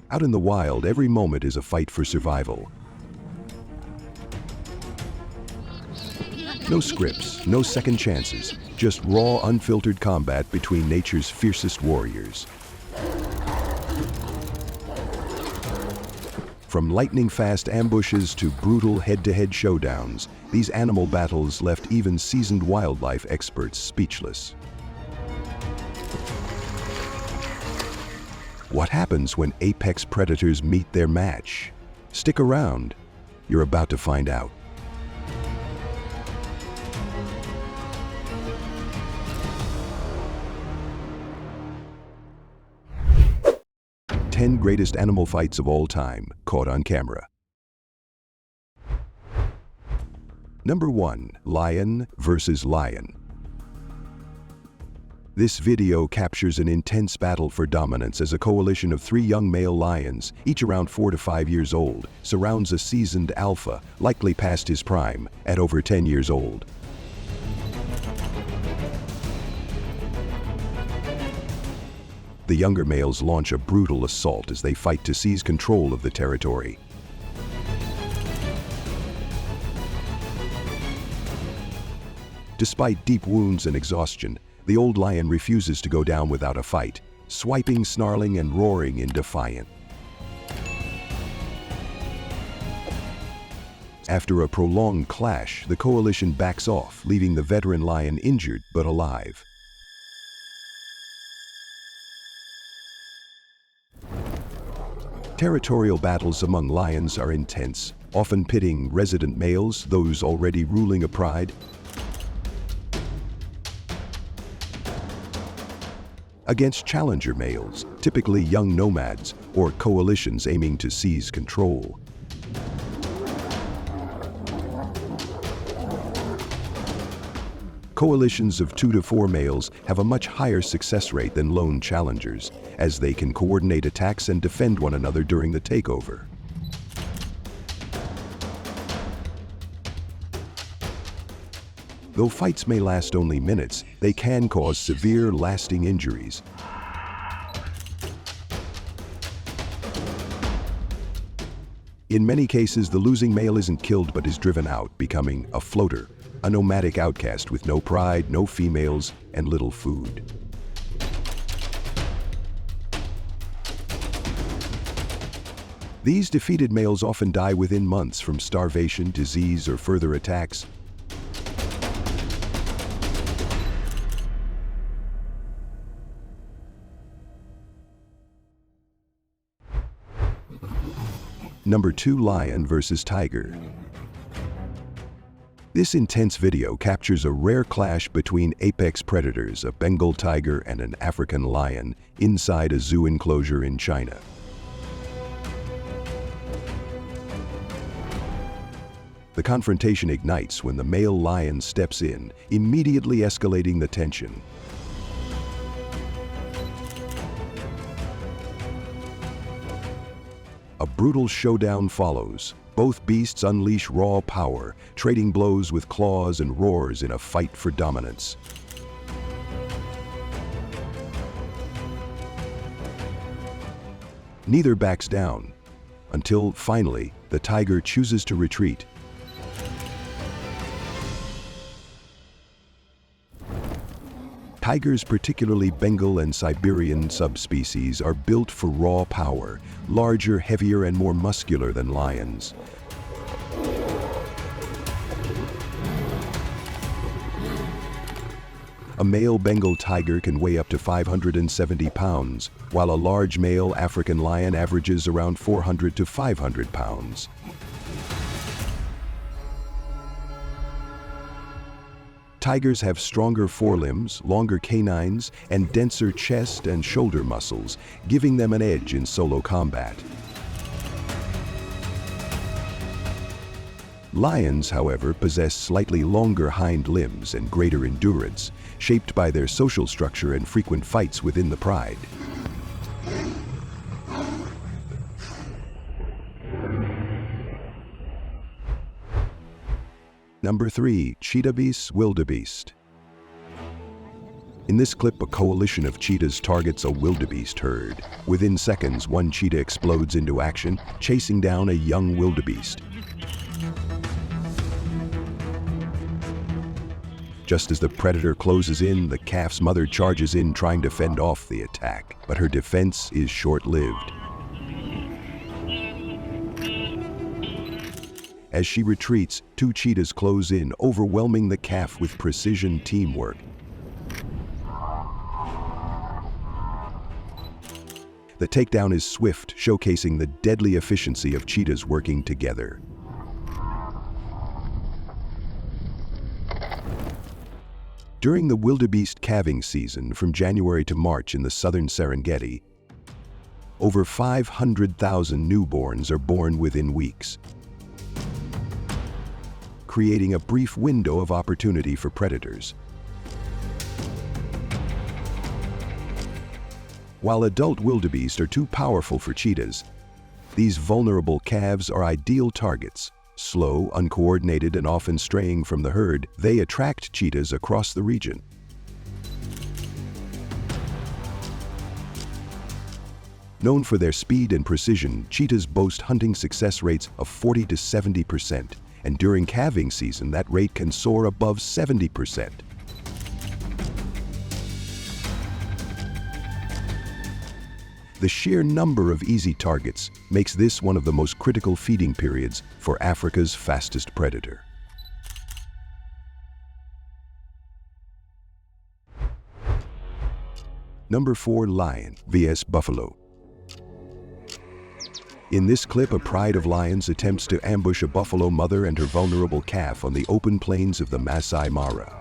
Out in the wild, every moment is a fight for survival. No scripts, no second chances, just raw, unfiltered combat between nature's fiercest warriors. From lightning-fast ambushes to brutal head-to-head showdowns, these animal battles left even seasoned wildlife experts speechless. What happens when apex predators meet their match? Stick around. You're about to find out. Ten greatest animal fights of all time, caught on camera. Number 1. Lion versus lion. This video captures an intense battle for dominance as a coalition of 3 young male lions, each around 4 to 5 years old, surrounds a seasoned alpha, likely past his prime, at over 10 years old. The younger males launch a brutal assault as they fight to seize control of the territory. Despite deep wounds and exhaustion, the old lion refuses to go down without a fight, swiping, snarling, and roaring in defiance. After a prolonged clash, the coalition backs off, leaving the veteran lion injured but alive. Territorial battles among lions are intense, often pitting resident males, those already ruling a pride, against challenger males, typically young nomads or coalitions aiming to seize control. Coalitions of 2 to 4 males have a much higher success rate than lone challengers, as they can coordinate attacks and defend one another during the takeover. Though fights may last only minutes, they can cause severe, lasting injuries. In many cases, the losing male isn't killed but is driven out, becoming a floater, a nomadic outcast with no pride, no females, and little food. These defeated males often die within months from starvation, disease, or further attacks. Number 2. Lion versus tiger. This intense video captures a rare clash between apex predators, a Bengal tiger and an African lion, inside a zoo enclosure in China. The confrontation ignites when the male lion steps in, immediately escalating the tension. A brutal showdown follows. Both beasts unleash raw power, trading blows with claws and roars in a fight for dominance. Neither backs down, until finally the tiger chooses to retreat. Tigers, particularly Bengal and Siberian subspecies, are built for raw power, larger, heavier, and more muscular than lions. A male Bengal tiger can weigh up to 570 pounds, while a large male African lion averages around 400 to 500 pounds. Tigers have stronger forelimbs, longer canines, and denser chest and shoulder muscles, giving them an edge in solo combat. Lions, however, possess slightly longer hind limbs and greater endurance, shaped by their social structure and frequent fights within the pride. Number 3. Cheetah vs. Wildebeest. In this clip, a coalition of cheetahs targets a wildebeest herd. Within seconds, one cheetah explodes into action, chasing down a young wildebeest. Just as the predator closes in, the calf's mother charges in, trying to fend off the attack. But her defense is short-lived. As she retreats, two cheetahs close in, overwhelming the calf with precision teamwork. The takedown is swift, showcasing the deadly efficiency of cheetahs working together. During the wildebeest calving season from January to March in the southern Serengeti, over 500,000 newborns are born within weeks, creating a brief window of opportunity for predators. While adult wildebeest are too powerful for cheetahs, these vulnerable calves are ideal targets. Slow, uncoordinated, and often straying from the herd, they attract cheetahs across the region. Known for their speed and precision, cheetahs boast hunting success rates of 40 to 70%, and during calving season, that rate can soar above 70%. The sheer number of easy targets makes this one of the most critical feeding periods for Africa's fastest predator. Number 4. Lion vs. Buffalo. In this clip, a pride of lions attempts to ambush a buffalo mother and her vulnerable calf on the open plains of the Masai Mara.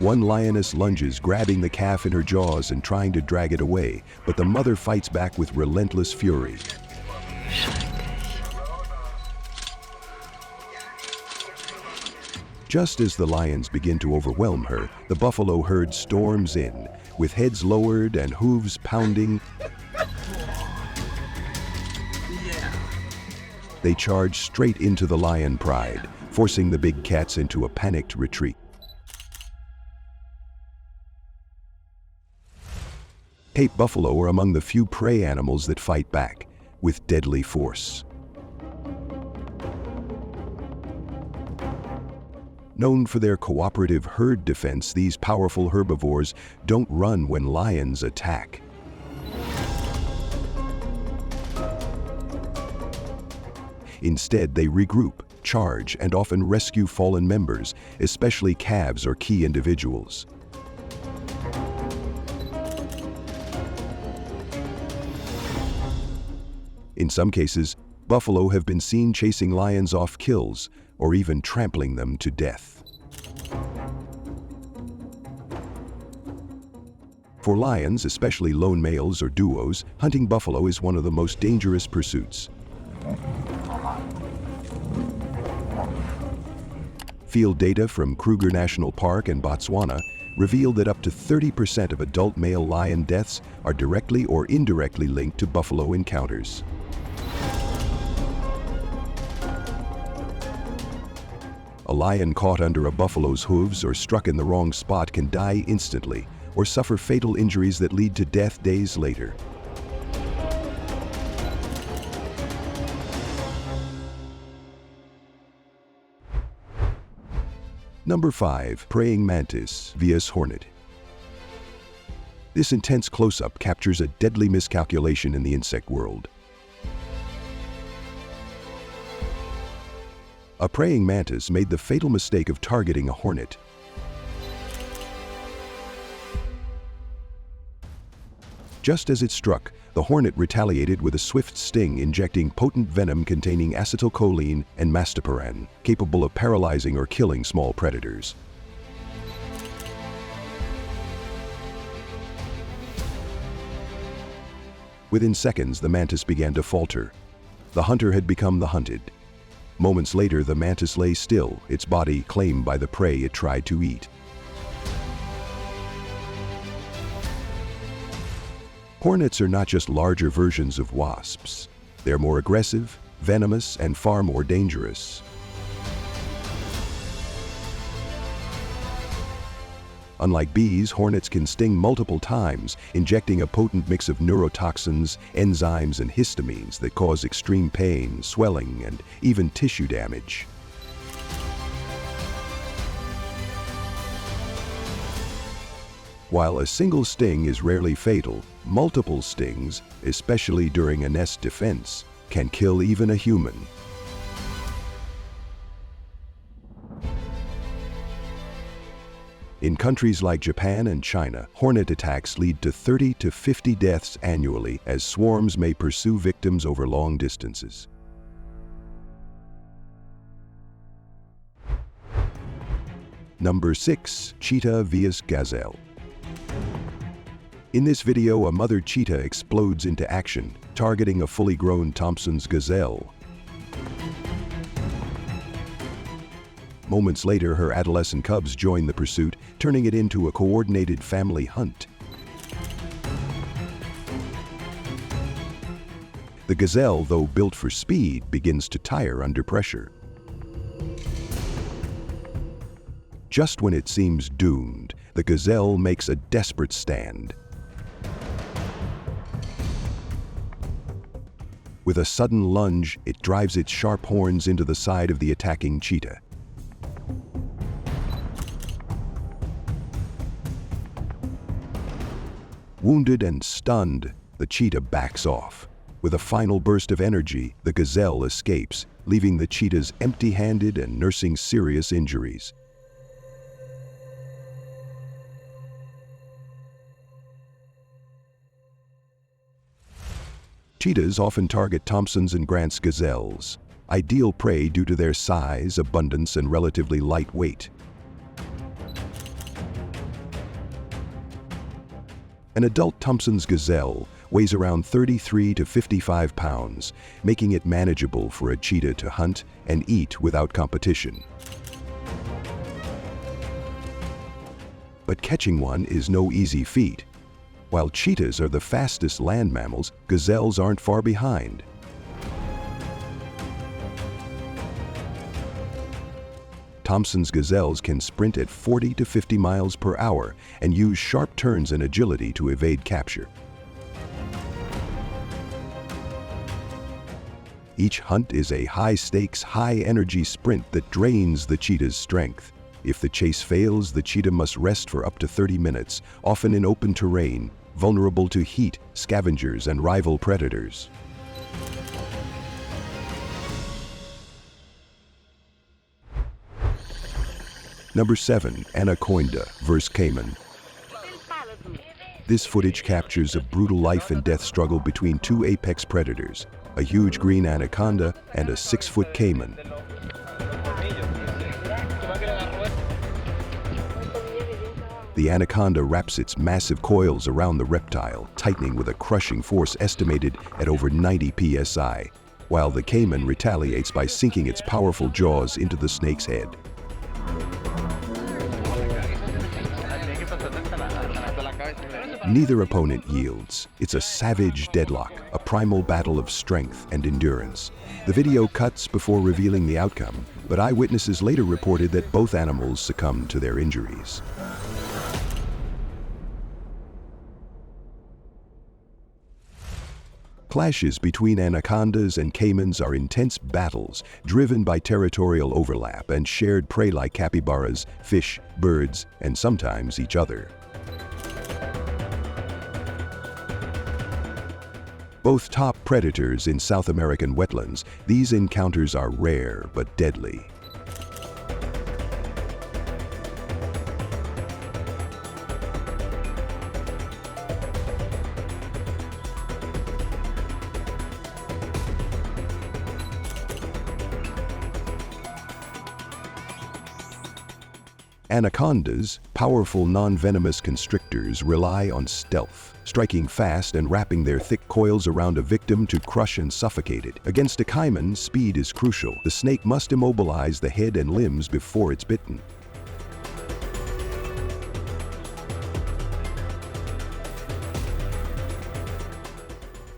One lioness lunges, grabbing the calf in her jaws and trying to drag it away, but the mother fights back with relentless fury. Just as the lions begin to overwhelm her, the buffalo herd storms in, with heads lowered and hooves pounding. They charge straight into the lion pride, forcing the big cats into a panicked retreat. Cape buffalo are among the few prey animals that fight back with deadly force. Known for their cooperative herd defense, these powerful herbivores don't run when lions attack. Instead, they regroup, charge, and often rescue fallen members, especially calves or key individuals. In some cases, buffalo have been seen chasing lions off kills or even trampling them to death. For lions, especially lone males or duos, hunting buffalo is one of the most dangerous pursuits. Field data from Kruger National Park in Botswana reveal that up to 30% of adult male lion deaths are directly or indirectly linked to buffalo encounters. A lion caught under a buffalo's hooves or struck in the wrong spot can die instantly or suffer fatal injuries that lead to death days later. Number 5. Praying mantis vs. hornet. This intense close-up captures a deadly miscalculation in the insect world. A praying mantis made the fatal mistake of targeting a hornet. Just as it struck, the hornet retaliated with a swift sting, injecting potent venom containing acetylcholine and mastapiran, capable of paralyzing or killing small predators. Within seconds, the mantis began to falter. The hunter had become the hunted. Moments later, the mantis lay still, its body claimed by the prey it tried to eat. Hornets are not just larger versions of wasps. They're more aggressive, venomous, and far more dangerous. Unlike bees, hornets can sting multiple times, injecting a potent mix of neurotoxins, enzymes, and histamines that cause extreme pain, swelling, and even tissue damage. While a single sting is rarely fatal, multiple stings, especially during a nest defense, can kill even a human. In countries like Japan and China, hornet attacks lead to 30 to 50 deaths annually as swarms may pursue victims over long distances. Number 6. Cheetah vs. Gazelle. In this video, a mother cheetah explodes into action, targeting a fully grown Thompson's gazelle. Moments later, her adolescent cubs join the pursuit, turning it into a coordinated family hunt. The gazelle, though built for speed, begins to tire under pressure. Just when it seems doomed, the gazelle makes a desperate stand. With a sudden lunge, it drives its sharp horns into the side of the attacking cheetah. Wounded and stunned, the cheetah backs off. With a final burst of energy, the gazelle escapes, leaving the cheetahs empty-handed and nursing serious injuries. Cheetahs often target Thompson's and Grant's gazelles, ideal prey due to their size, abundance, and relatively light weight. An adult Thompson's gazelle weighs around 33 to 55 pounds, making it manageable for a cheetah to hunt and eat without competition. But catching one is no easy feat. While cheetahs are the fastest land mammals, gazelles aren't far behind. Thompson's gazelles can sprint at 40 to 50 miles per hour and use sharp turns and agility to evade capture. Each hunt is a high-stakes, high-energy sprint that drains the cheetah's strength. If the chase fails, the cheetah must rest for up to 30 minutes, often in open terrain, vulnerable to heat, scavengers, and rival predators. Number 7. Anaconda vs. Caiman. This footage captures a brutal life and death struggle between two apex predators, a huge green anaconda and a 6-foot caiman. The anaconda wraps its massive coils around the reptile, tightening with a crushing force estimated at over 90 psi, while the caiman retaliates by sinking its powerful jaws into the snake's head. Neither opponent yields. It's a savage deadlock, a primal battle of strength and endurance. The video cuts before revealing the outcome, but eyewitnesses later reported that both animals succumbed to their injuries. Clashes between anacondas and caimans are intense battles driven by territorial overlap and shared prey like capybaras, fish, birds, and sometimes each other. Both top predators in South American wetlands, these encounters are rare but deadly. Anacondas, powerful non-venomous constrictors, rely on stealth, striking fast and wrapping their thick coils around a victim to crush and suffocate it. Against a caiman, speed is crucial. The snake must immobilize the head and limbs before it's bitten.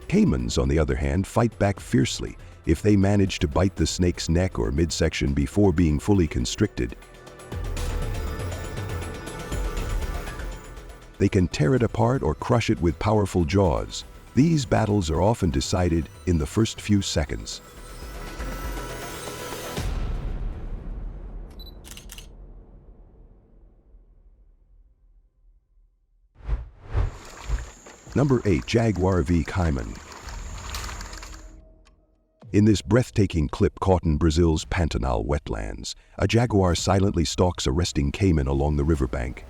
Caimans, on the other hand, fight back fiercely. If they manage to bite the snake's neck or midsection before being fully constricted, They can tear it apart or crush it with powerful jaws. These battles are often decided in the first few seconds. Number 8. Jaguar v Caiman. In this breathtaking clip caught in Brazil's Pantanal wetlands, a jaguar silently stalks a resting caiman along the riverbank.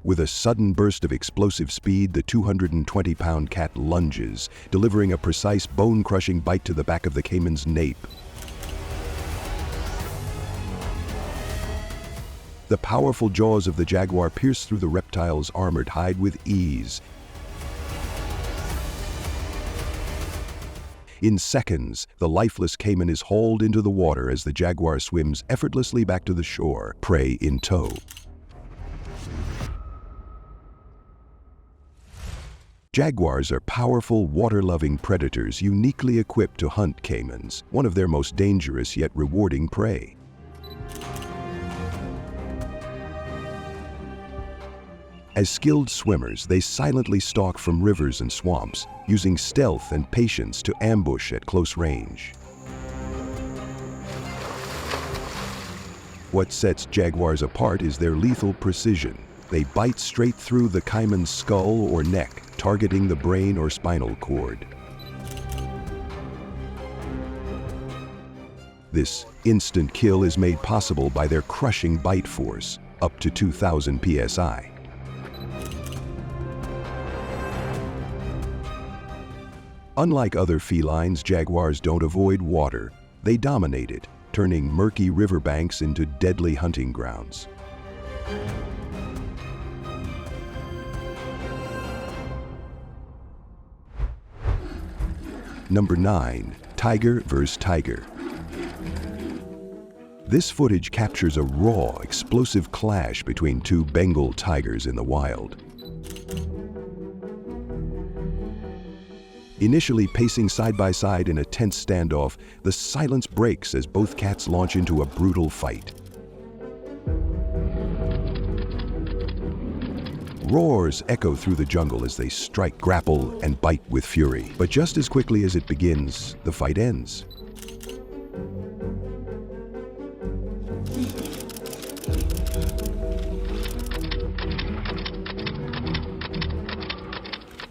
With a sudden burst of explosive speed, the 220-pound cat lunges, delivering a precise bone-crushing bite to the back of the caiman's nape. The powerful jaws of the jaguar pierce through the reptile's armored hide with ease. In seconds, the lifeless caiman is hauled into the water as the jaguar swims effortlessly back to the shore, prey in tow. Jaguars are powerful, water-loving predators uniquely equipped to hunt caimans, one of their most dangerous yet rewarding prey. As skilled swimmers, they silently stalk from rivers and swamps, using stealth and patience to ambush at close range. What sets jaguars apart is their lethal precision. They bite straight through the caiman's skull or neck, targeting the brain or spinal cord. This instant kill is made possible by their crushing bite force, up to 2,000 psi. Unlike other felines, jaguars don't avoid water. They dominate it, turning murky riverbanks into deadly hunting grounds. Number 9. Tiger vs. Tiger. This footage captures a raw, explosive clash between two Bengal tigers in the wild. Initially pacing side by side in a tense standoff, the silence breaks as both cats launch into a brutal fight. Roars echo through the jungle as they strike, grapple, and bite with fury. But just as quickly as it begins, the fight ends.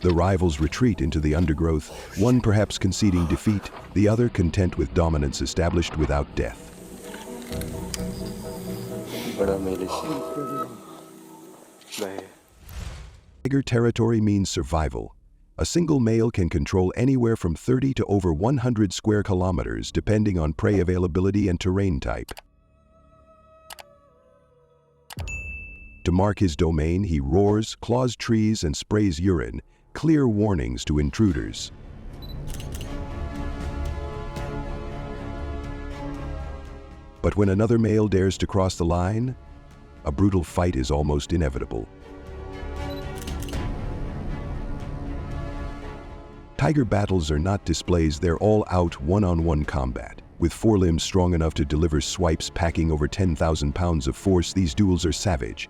The rivals retreat into the undergrowth, one perhaps conceding defeat, the other content with dominance established without death. Tiger territory means survival. A single male can control anywhere from 30 to over 100 square kilometers, depending on prey availability and terrain type. To mark his domain, he roars, claws trees, and sprays urine, clear warnings to intruders. But when another male dares to cross the line, a brutal fight is almost inevitable. Tiger battles are not displays, they're all-out one-on-one combat. With forelimbs strong enough to deliver swipes packing over 10,000 pounds of force, these duels are savage.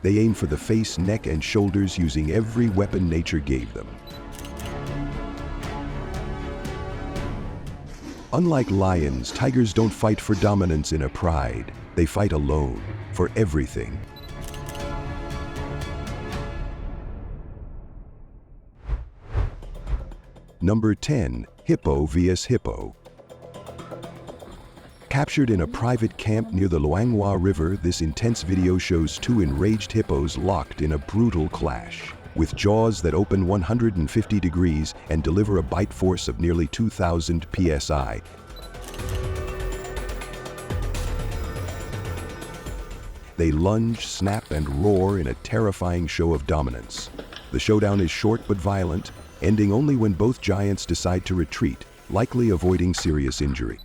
They aim for the face, neck, and shoulders using every weapon nature gave them. Unlike lions, tigers don't fight for dominance in a pride. They fight alone, for everything. Number 10. Hippo vs. Hippo. Captured in a private camp near the Luangwa River, this intense video shows two enraged hippos locked in a brutal clash. With jaws that open 150 degrees and deliver a bite force of nearly 2,000 psi. They lunge, snap, and roar in a terrifying show of dominance. The showdown is short but violent, ending only when both giants decide to retreat, likely avoiding serious injury.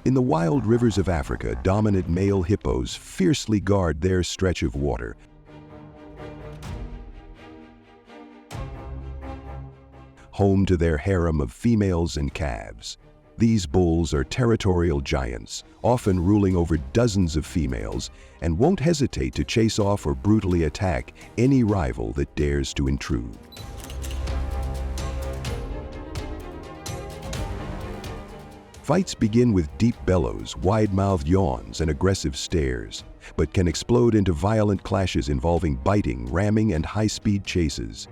In the wild rivers of Africa, dominant male hippos fiercely guard their stretch of water. home to their harem of females and calves. These bulls are territorial giants, often ruling over dozens of females, and won't hesitate to chase off or brutally attack any rival that dares to intrude. Fights begin with deep bellows, wide-mouthed yawns, and aggressive stares, but can explode into violent clashes involving biting, ramming, and high-speed chases.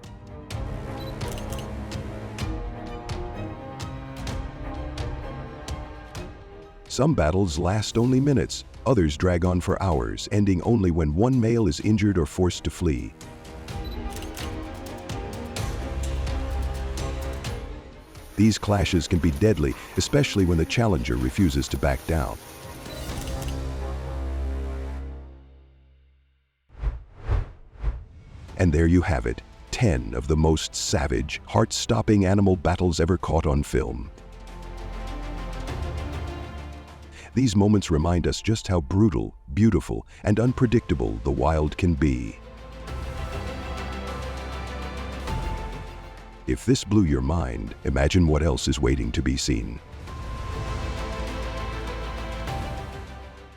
Some battles last only minutes, others drag on for hours, ending only when one male is injured or forced to flee. These clashes can be deadly, especially when the challenger refuses to back down. And there you have it, 10 of the most savage, heart-stopping animal battles ever caught on film. These moments remind us just how brutal, beautiful, and unpredictable the wild can be. If this blew your mind, imagine what else is waiting to be seen.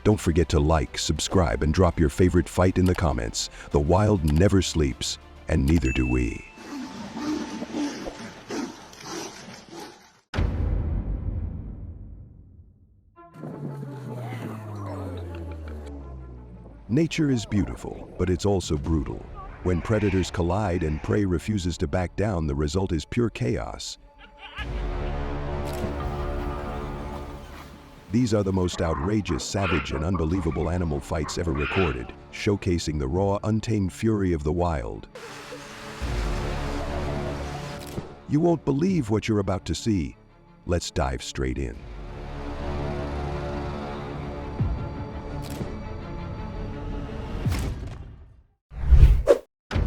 Don't forget to like, subscribe, and drop your favorite fight in the comments. The wild never sleeps, and neither do we. Nature is beautiful, but it's also brutal. When predators collide and prey refuses to back down, the result is pure chaos. These are the most outrageous, savage, and unbelievable animal fights ever recorded, showcasing the raw, untamed fury of the wild. You won't believe what you're about to see. Let's dive straight in.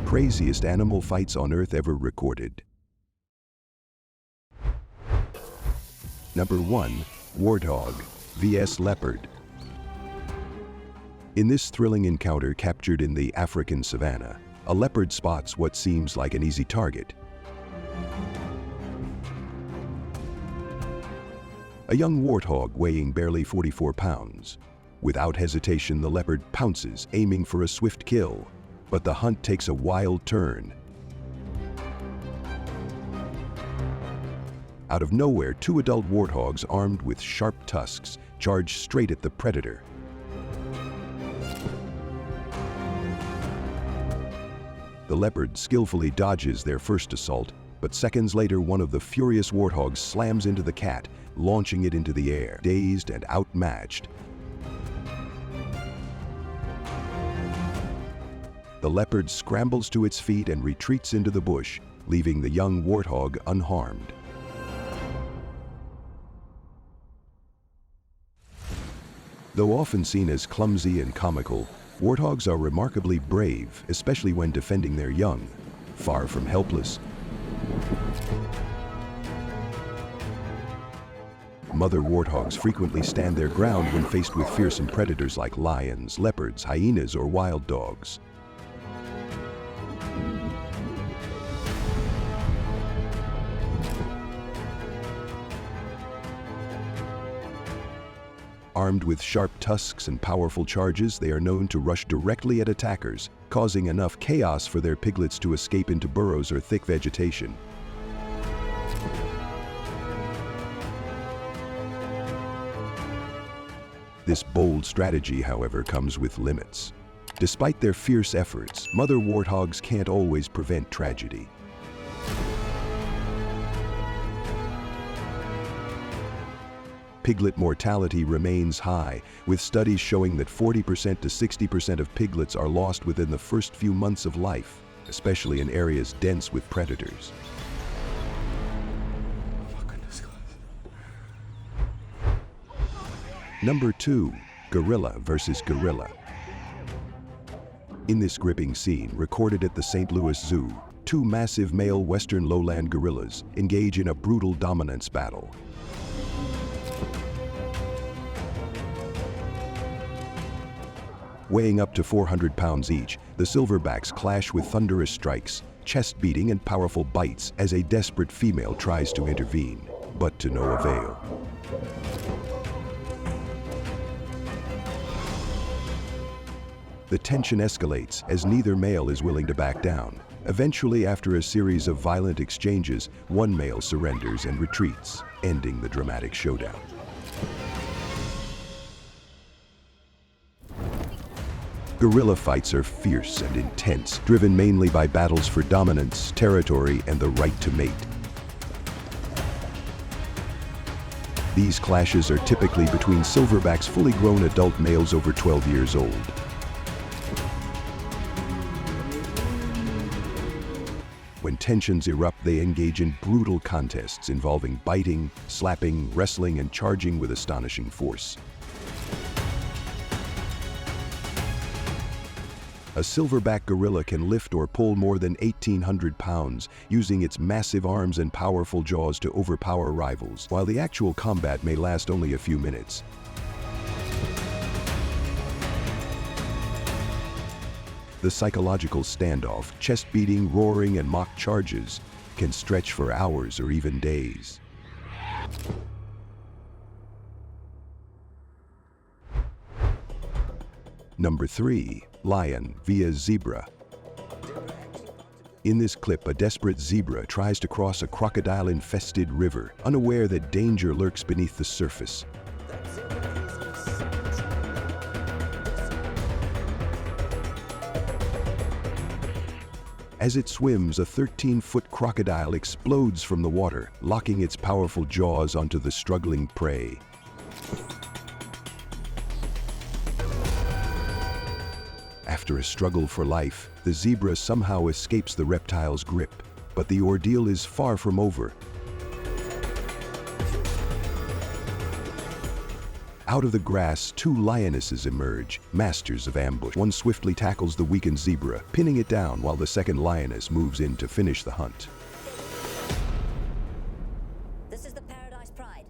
Craziest animal fights on Earth ever recorded. Number 1. Warthog vs. Leopard. In this thrilling encounter captured in the African savanna, a leopard spots what seems like an easy target. A young warthog weighing barely 44 pounds. Without hesitation, the leopard pounces, aiming for a swift kill. But the hunt takes a wild turn. Out of nowhere, 2 adult warthogs armed with sharp tusks charge straight at the predator. The leopard skillfully dodges their first assault, but seconds later one of the furious warthogs slams into the cat, launching it into the air. Dazed and outmatched, the leopard scrambles to its feet and retreats into the bush, leaving the young warthog unharmed. Though often seen as clumsy and comical, warthogs are remarkably brave, especially when defending their young. Far from helpless, mother warthogs frequently stand their ground when faced with fearsome predators like lions, leopards, hyenas, or wild dogs. Armed with sharp tusks and powerful charges, they are known to rush directly at attackers, causing enough chaos for their piglets to escape into burrows or thick vegetation. This bold strategy, however, comes with limits. Despite their fierce efforts, mother warthogs can't always prevent tragedy. Piglet mortality remains high, with studies showing that 40% to 60% of piglets are lost within the first few months of life, especially in areas dense with predators. Number 2. Gorilla vs. Gorilla. In this gripping scene, recorded at the St. Louis Zoo, 2 massive male western lowland gorillas engage in a brutal dominance battle. Weighing up to 400 pounds each, the silverbacks clash with thunderous strikes, chest-beating and powerful bites as a desperate female tries to intervene, but to no avail. The tension escalates as neither male is willing to back down. Eventually, after a series of violent exchanges, one male surrenders and retreats, ending the dramatic showdown. Guerrilla fights are fierce and intense, driven mainly by battles for dominance, territory, and the right to mate. These clashes are typically between silverbacks, fully grown adult males over 12 years old. When tensions erupt, they engage in brutal contests involving biting, slapping, wrestling, and charging with astonishing force. A silverback gorilla can lift or pull more than 1,800 pounds, using its massive arms and powerful jaws to overpower rivals, while the actual combat may last only a few minutes. The psychological standoff, chest-beating, roaring, and mock charges can stretch for hours or even days. Number 3. Lion via zebra. In this clip, a desperate zebra tries to cross a crocodile-infested river, unaware that danger lurks beneath the surface. As it swims, a 13-foot crocodile explodes from the water, locking its powerful jaws onto the struggling prey. After a struggle for life, the zebra somehow escapes the reptile's grip, but the ordeal is far from over. Out of the grass, two lionesses emerge, masters of ambush. One swiftly tackles the weakened zebra, pinning it down while the second lioness moves in to finish the hunt. This is the Paradise Pride.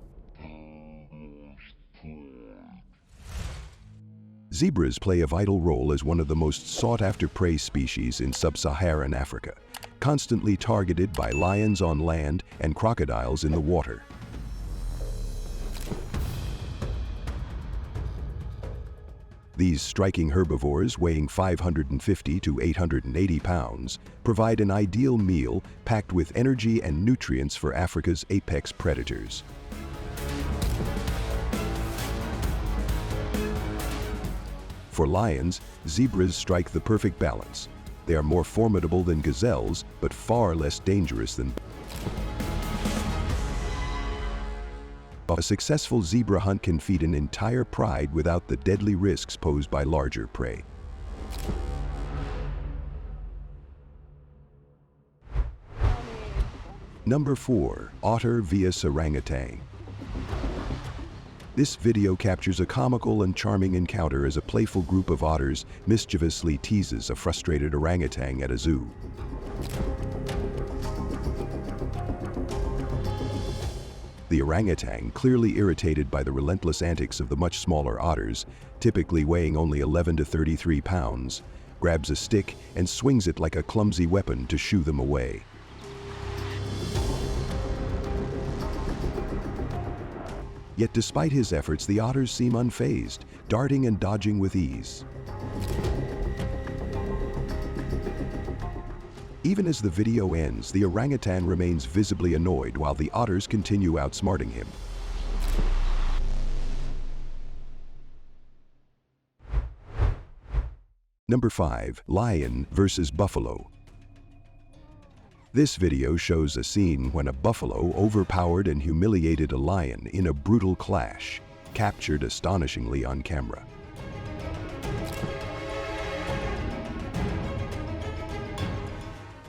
Zebras play a vital role as one of the most sought-after prey species in sub-Saharan Africa, constantly targeted by lions on land and crocodiles in the water. These striking herbivores, weighing 550 to 880 pounds, provide an ideal meal packed with energy and nutrients for Africa's apex predators. For lions, zebras strike the perfect balance. They are more formidable than gazelles, but far less dangerous than. A successful zebra hunt can feed an entire pride without the deadly risks posed by larger prey. Number 4. Otter vs orangutan. This video captures a comical and charming encounter as a playful group of otters mischievously teases a frustrated orangutan at a zoo. The orangutan, clearly irritated by the relentless antics of the much smaller otters, typically weighing only 11 to 33 pounds, grabs a stick and swings it like a clumsy weapon to shoo them away. Yet despite his efforts, the otters seem unfazed, darting and dodging with ease. Even as the video ends, the orangutan remains visibly annoyed while the otters continue outsmarting him. Number 5. Lion versus buffalo. This video shows a scene when a buffalo overpowered and humiliated a lion in a brutal clash, captured astonishingly on camera.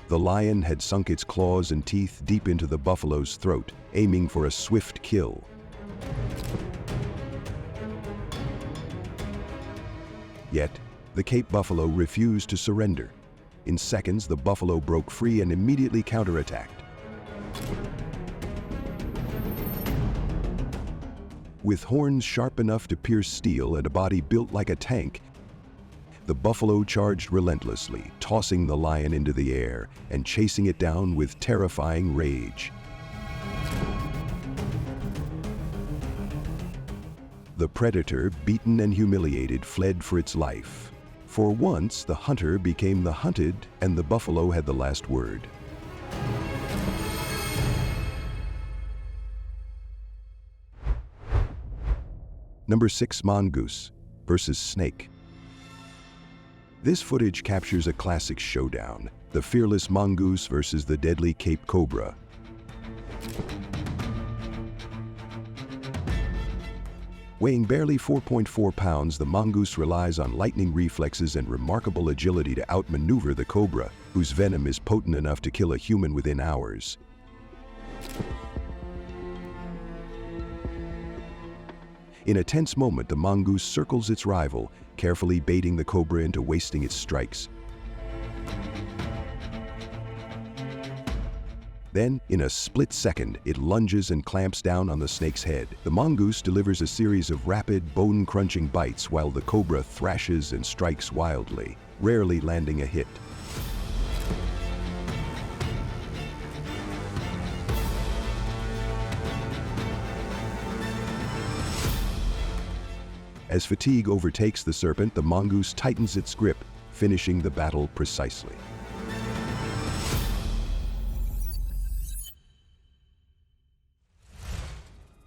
The lion had sunk its claws and teeth deep into the buffalo's throat, aiming for a swift kill. Yet, the Cape buffalo refused to surrender. In seconds, the buffalo broke free and immediately counterattacked. With horns sharp enough to pierce steel and a body built like a tank, The buffalo charged relentlessly, tossing the lion into the air and chasing it down with terrifying rage. The predator, beaten and humiliated, fled for its life. For once, the hunter became the hunted, and the buffalo had the last word. Number 6, mongoose versus snake. This footage captures a classic showdown, the fearless mongoose versus the deadly Cape cobra. Weighing barely 4.4 pounds, the mongoose relies on lightning reflexes and remarkable agility to outmaneuver the cobra, whose venom is potent enough to kill a human within hours. In a tense moment, the mongoose circles its rival, carefully baiting the cobra into wasting its strikes. Then, in a split second, it lunges and clamps down on the snake's head. The mongoose delivers a series of rapid, bone-crunching bites while the cobra thrashes and strikes wildly, rarely landing a hit. As fatigue overtakes the serpent, the mongoose tightens its grip, finishing the battle precisely.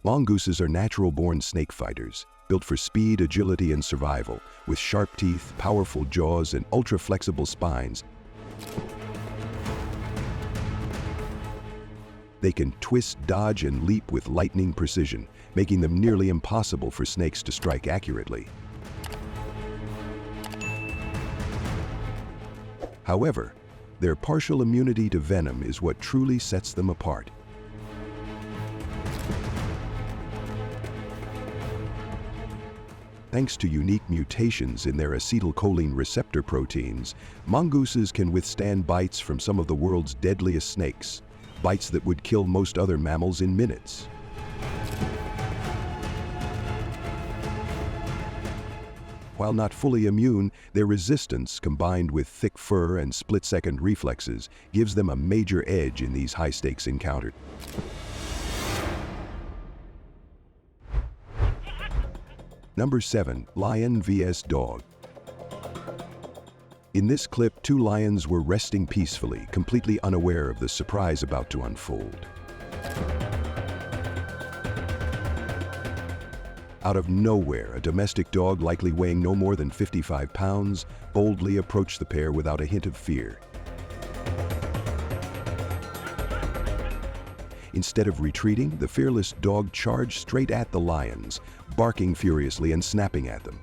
Mongooses are natural-born snake fighters, built for speed, agility, and survival, with sharp teeth, powerful jaws, and ultra-flexible spines. They can twist, dodge, and leap with lightning precision, making them nearly impossible for snakes to strike accurately. However, their partial immunity to venom is what truly sets them apart. Thanks to unique mutations in their acetylcholine receptor proteins, mongooses can withstand bites from some of the world's deadliest snakes, bites that would kill most other mammals in minutes. While not fully immune, their resistance, combined with thick fur and split-second reflexes, gives them a major edge in these high-stakes encounters. Number 7, lion vs. dog. In this clip, two lions were resting peacefully, completely unaware of the surprise about to unfold. Out of nowhere, a domestic dog, likely weighing no more than 55 pounds, boldly approached the pair without a hint of fear. Instead of retreating, the fearless dog charged straight at the lions, barking furiously and snapping at them.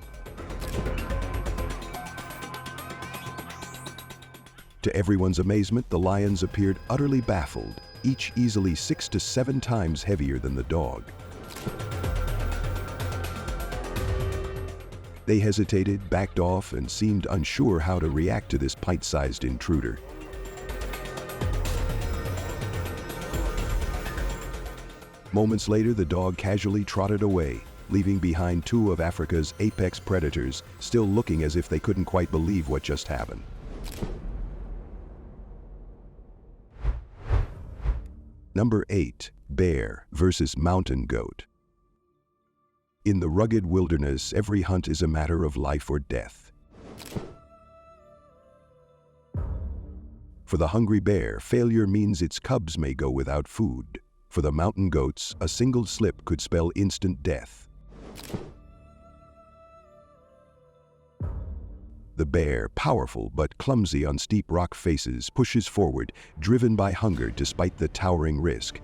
To everyone's amazement, the lions appeared utterly baffled, each easily 6 to 7 times heavier than the dog. They hesitated, backed off, and seemed unsure how to react to this pint-sized intruder. Moments later, the dog casually trotted away, leaving behind two of Africa's apex predators, still looking as if they couldn't quite believe what just happened. Number 8, bear versus mountain goat. In the rugged wilderness, every hunt is a matter of life or death. For the hungry bear, failure means its cubs may go without food. For the mountain goats, a single slip could spell instant death. The bear, powerful but clumsy on steep rock faces, pushes forward, driven by hunger despite the towering risk.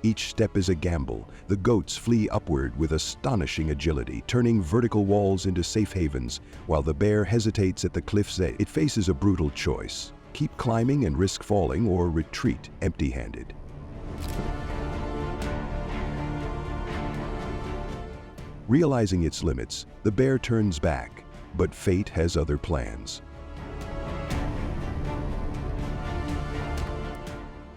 Each step is a gamble. The goats flee upward with astonishing agility, turning vertical walls into safe havens, while the bear hesitates at the cliff's edge. It faces a brutal choice: keep climbing and risk falling, or retreat empty-handed. Realizing its limits, the bear turns back, but fate has other plans.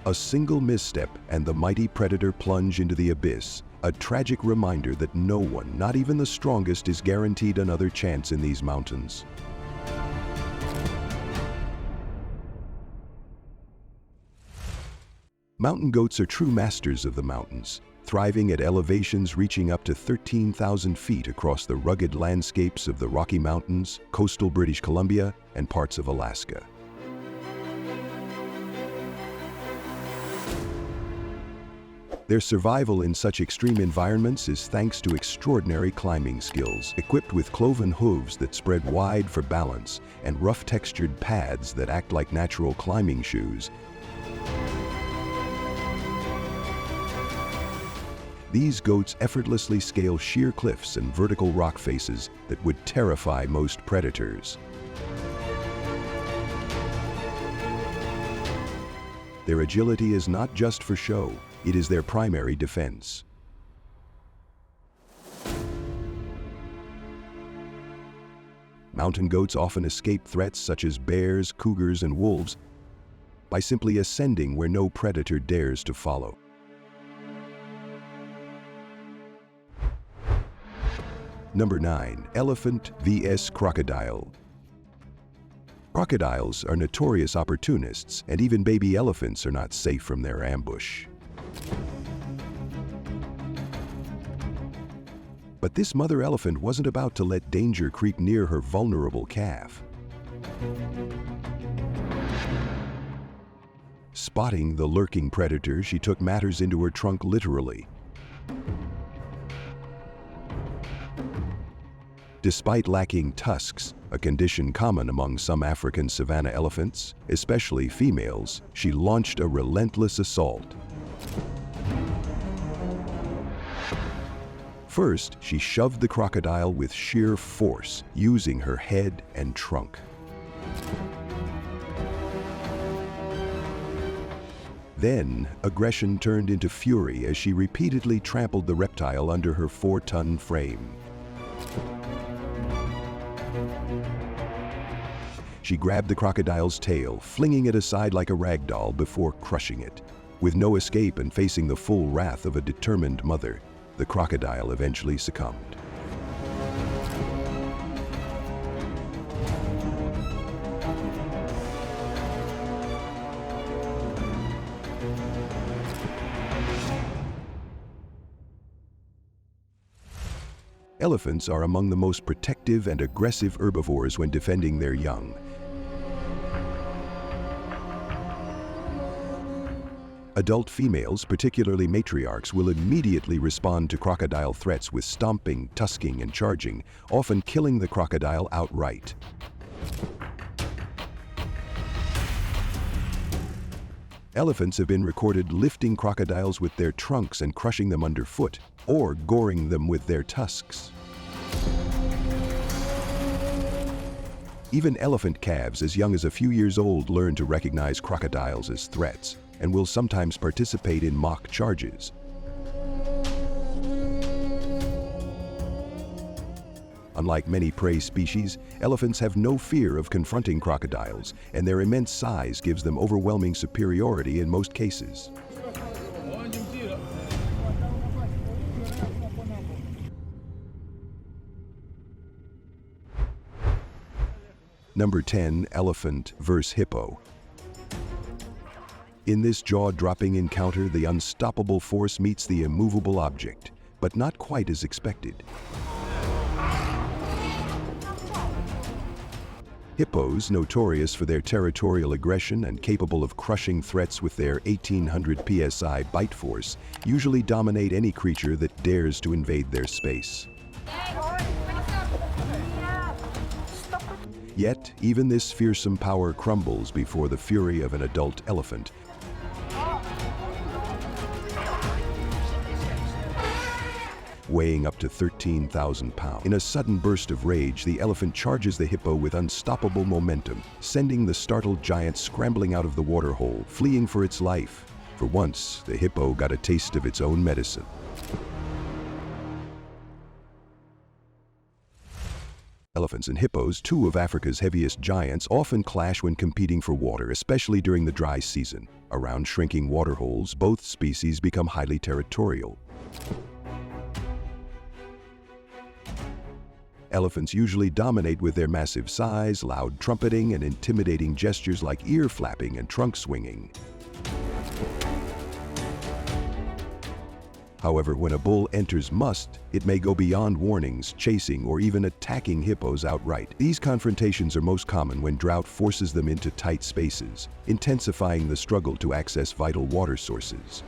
A single misstep and the mighty predator plunge into the abyss, A tragic reminder that no one, not even the strongest, is guaranteed another chance in these mountains. Mountain goats are true masters of the mountains, thriving at elevations reaching up to 13,000 feet across the rugged landscapes of the Rocky Mountains, coastal British Columbia, and parts of Alaska. Their survival in such extreme environments is thanks to extraordinary climbing skills, equipped with cloven hooves that spread wide for balance and rough-textured pads that act like natural climbing shoes. These goats effortlessly scale sheer cliffs and vertical rock faces that would terrify most predators. Their agility is not just for show, it is their primary defense. Mountain goats often escape threats such as bears, cougars, and wolves by simply ascending where no predator dares to follow. Number 9. Elephant vs. Crocodile. Crocodiles are notorious opportunists, and even baby elephants are not safe from their ambush. But this mother elephant wasn't about to let danger creep near her vulnerable calf. Spotting the lurking predator, she took matters into her trunk literally. Despite lacking tusks, a condition common among some African savanna elephants, especially females, she launched a relentless assault. First, she shoved the crocodile with sheer force, using her head and trunk. Then, aggression turned into fury as she repeatedly trampled the reptile under her 4-ton frame. She grabbed the crocodile's tail, flinging it aside like a rag doll before crushing it. With no escape and facing the full wrath of a determined mother, the crocodile eventually succumbed. Elephants are among the most protective and aggressive herbivores when defending their young. Adult females, particularly matriarchs, will immediately respond to crocodile threats with stomping, tusking, and charging, often killing the crocodile outright. Elephants have been recorded lifting crocodiles with their trunks and crushing them underfoot, or goring them with their tusks. Even elephant calves as young as a few years old learn to recognize crocodiles as threats, and will sometimes participate in mock charges. Unlike many prey species, elephants have no fear of confronting crocodiles, and their immense size gives them overwhelming superiority in most cases. Number 10. Elephant vs. Hippo. In this jaw-dropping encounter, the unstoppable force meets the immovable object, but not quite as expected. Hippos, notorious for their territorial aggression and capable of crushing threats with their 1,800 psi bite force, usually dominate any creature that dares to invade their space. Yet, even this fearsome power crumbles before the fury of an adult elephant. Weighing up to 13,000 pounds. In a sudden burst of rage, the elephant charges the hippo with unstoppable momentum, sending the startled giant scrambling out of the waterhole, fleeing for its life. For once, the hippo got a taste of its own medicine. Elephants and hippos, two of Africa's heaviest giants, often clash when competing for water, especially during the dry season. Around shrinking waterholes, both species become highly territorial. Elephants usually dominate with their massive size, loud trumpeting, and intimidating gestures like ear flapping and trunk swinging. However, when a bull enters must, it may go beyond warnings, chasing, or even attacking hippos outright. These confrontations are most common when drought forces them into tight spaces, intensifying the struggle to access vital water sources.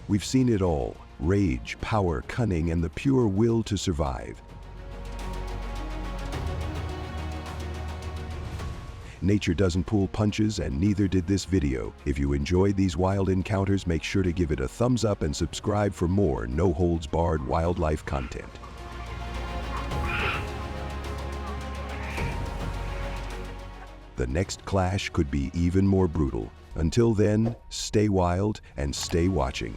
We've seen it all: rage, power, cunning, and the pure will to survive. Nature doesn't pull punches, and neither did this video. If you enjoyed these wild encounters, make sure to give it a thumbs up and subscribe for more no-holds-barred wildlife content. The next clash could be even more brutal. Until then, stay wild and stay watching.